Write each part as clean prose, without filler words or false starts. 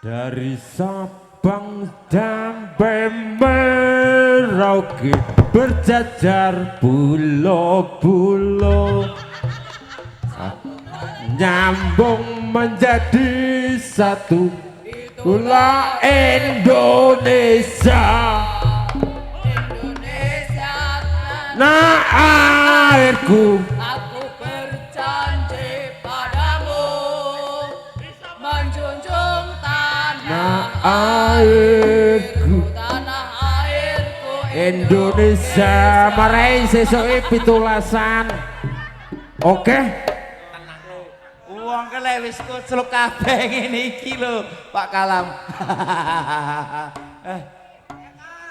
Dari Sabang sampai Merauke berjajar pulau-pulau nyambung menjadi satu, itulah Indonesia. Nah airku, aku berjanji padamu menjunjung tanah airku, tanah airku Indonesia. Marahi sesuai pitulasan. Oke. Uang kele wis kucluk kabeh ngene iki lho, Pak Kalam.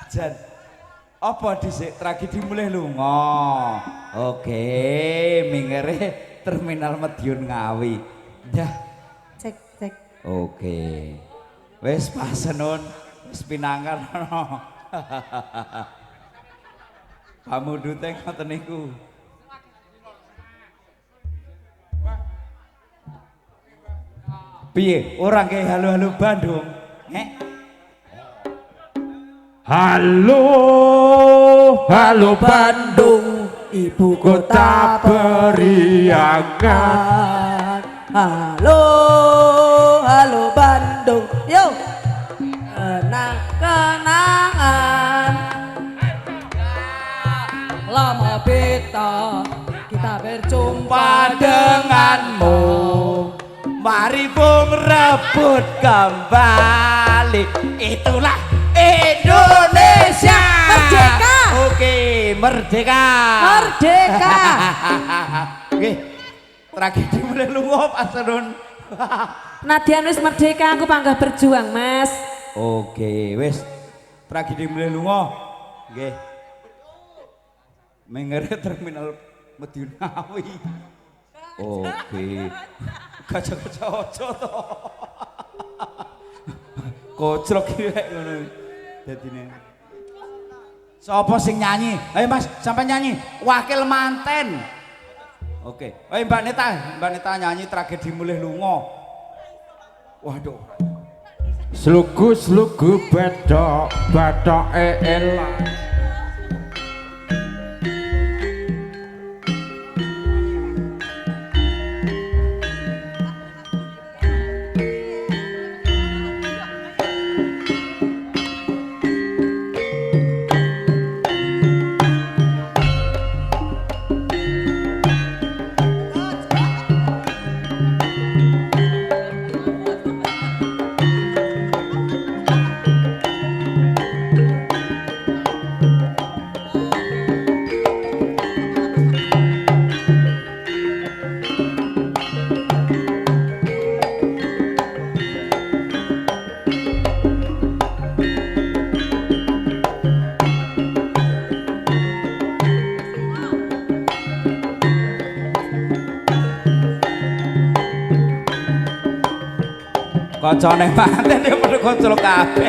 Jan. Apa dhisik tragedi mulih lunga. Oke, mingere terminal Madiun Ngawi. Ya. cek cek. Oke. Wis pasenun, wis pinangan. Pamudute ngoten niku. Piye? Ora ke halo-halo Bandung. Halo, halo Bandung, ibu kota periangan. Halo, halo Bandung, yo, kenang-kenangan. Lama beta kita berjumpa Denganmu, mari bung rebut kembali. Itulah Indonesia. Merdeka. Oke, merdeka. Merdeka. Oke, tragedi mulai lunga Pak Senun. Nadian wis merdeka, aku panggah berjuang mas. Oke, wis tragedi mulai lunga. Oke, mengere terminal Madiun Ngawi. Oke, kaca-kaca ojo to. Kocrok iki rek ngono. Dadine. Sapa sing nyanyi? Ayo Mas, sampai nyanyi. Wakil manten. Oke. Ayo Mbak Neta nyanyi tragedi mulih lunga. Waduh. Slugu-slugu bedok, badoke elak. Kocone manten ya padha kocrok kabeh.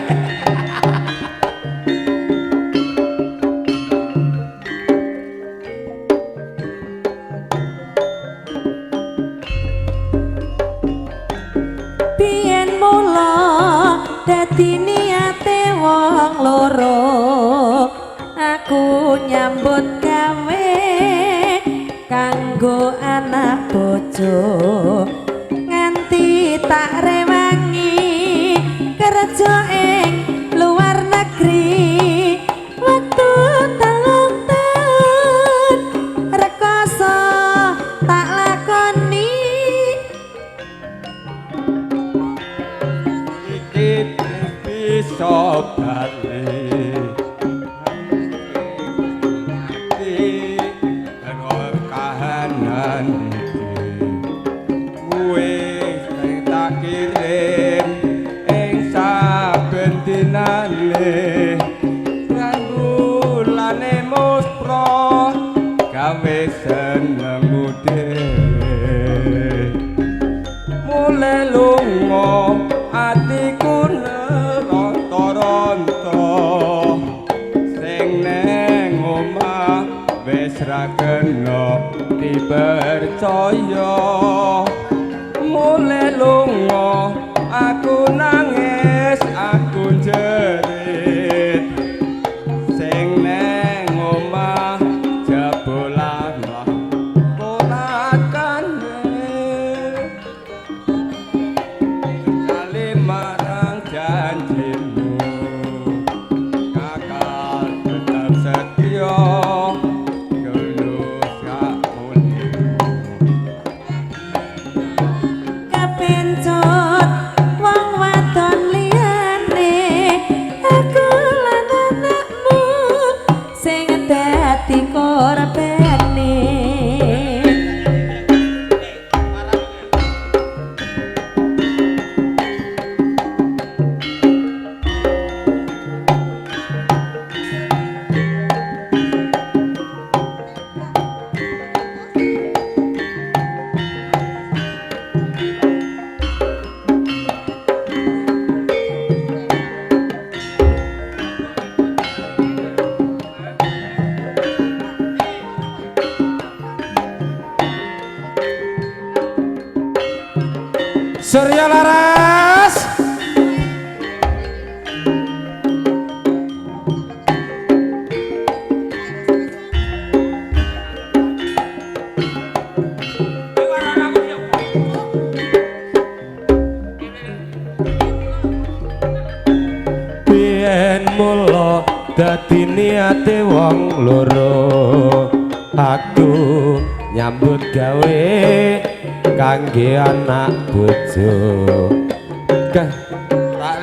Biyen mula dadi niate wong loro, aku nyambut gawe kanggo anak bojo, nganti tak rewangi kerja ing luar negeri. Waktu telung taun rekoso tak lakoni, Iki bisa balik. Kahanan iki kuwe sing tak kirim ing saben dinane rangulane muspro gawe senengmu dhewe mulai lunga atiku ronto-ronto sing neng omah wis ra kena dipercaya mulai lunga aku nangis aku jerit sing neng omah jebolan ponakane kali marang janjimu kakak tetap setia gelus gak muni kepencut wong wadon liyane aku lan anakmu sing dadi korbane Surya Laras. Biyen mula dadi niate wong loro aku nyambut gawe kangge anak bojo tak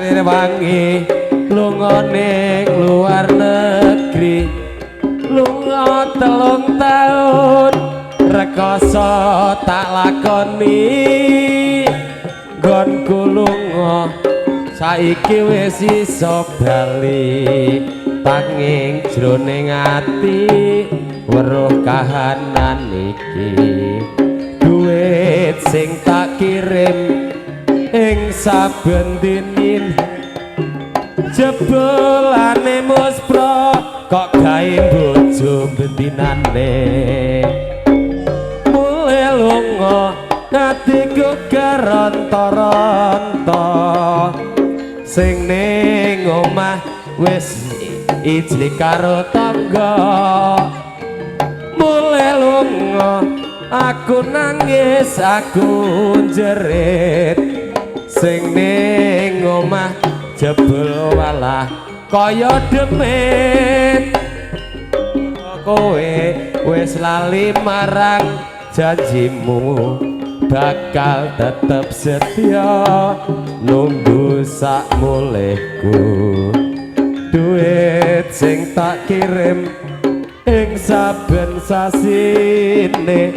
rewangi lunga ning luar negeri lunga 3 taun rekoso tak lakoni nggonku lunga saiki wis iso bali tanging jroning ati weruh kahanan iki duit sing tak kirim ing saben dinin jebulane muspro kok gawe bojo bentinane mulai lunga atiku keronto-ronto sing ning omah wis ijli karo tangga mulai lunga aku nangis aku jerit sing ning omah jebul walah kaya demit kowe wis lali marang janjimu bakal tetep setia nunggu sak mulehku duit sing tak kirim ing saben sasine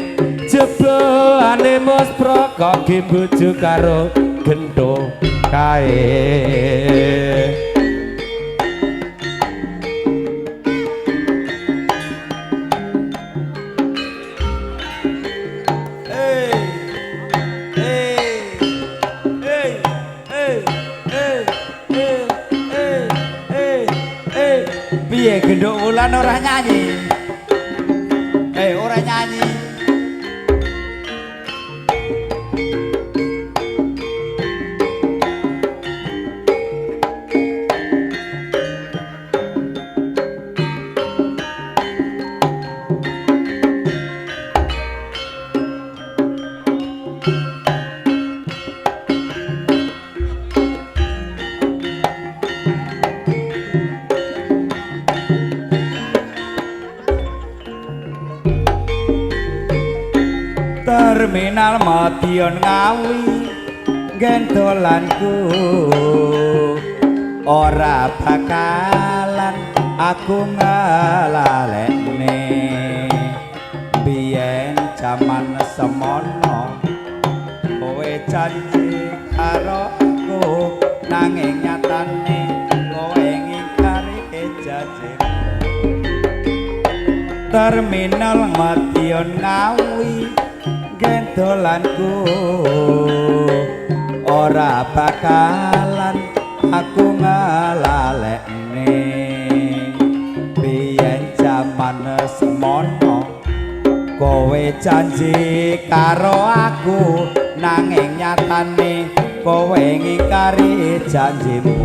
jebulane muspro kok bojo karo gento kae Piye genduk wulan ora nyanyi? Ora nyanyi. Terminal Madiun Ngawi gendolanku ora bakalan aku ngalalekne biyen jaman semono kowe janji karo aku nanging nyatane kowe ngingkari janjimu Terminal Madiun Ngawi gendolanku ora bakalan aku ngalalekne biyen jaman semono kowe janji karo aku nanging nyatane kowe ngingkari janjimu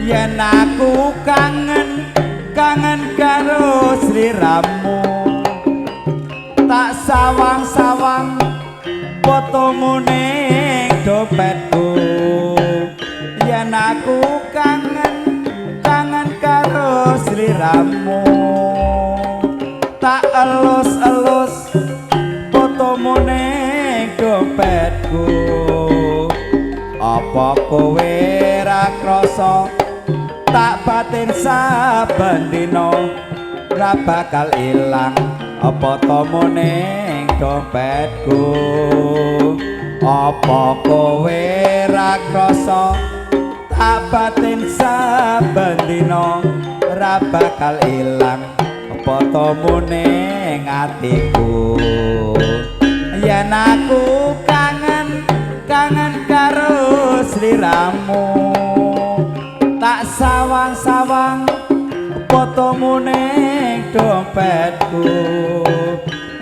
yen aku kangen karo sliramu tak sawang-sawang fotomu ning dompetku yen aku kangen karo sliramu tak elus-elus fotomu ning dompetku apa kowe ra krasa tak batin saben dina ra bakal ilang apa tomo ning dompetku apa kowe ra krasa tak batin saben dina ra bakal ilang apa tomo ning atiku yen aku kangen karo sliramu tak sawang-sawang fotomu ning dompetku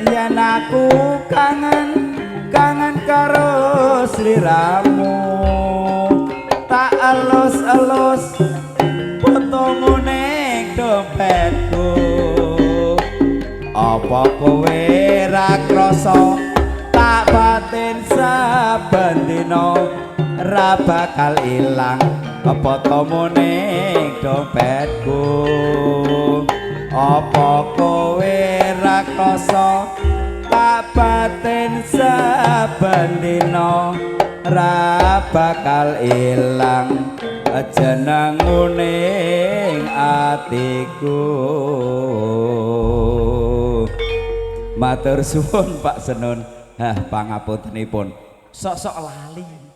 yen aku kangen karo sliramu tak elus-elus fotomu ning dompetku apa kowe ra krasa tak batin saben dina ra bakal ilang apa tomo ning dompetku apa kowe ra krasa tak batin saben dina ra bakal ilang jenengmu ning atiku. Matur suwun Pak Senun. Pangapuntenipun sok-sok lali.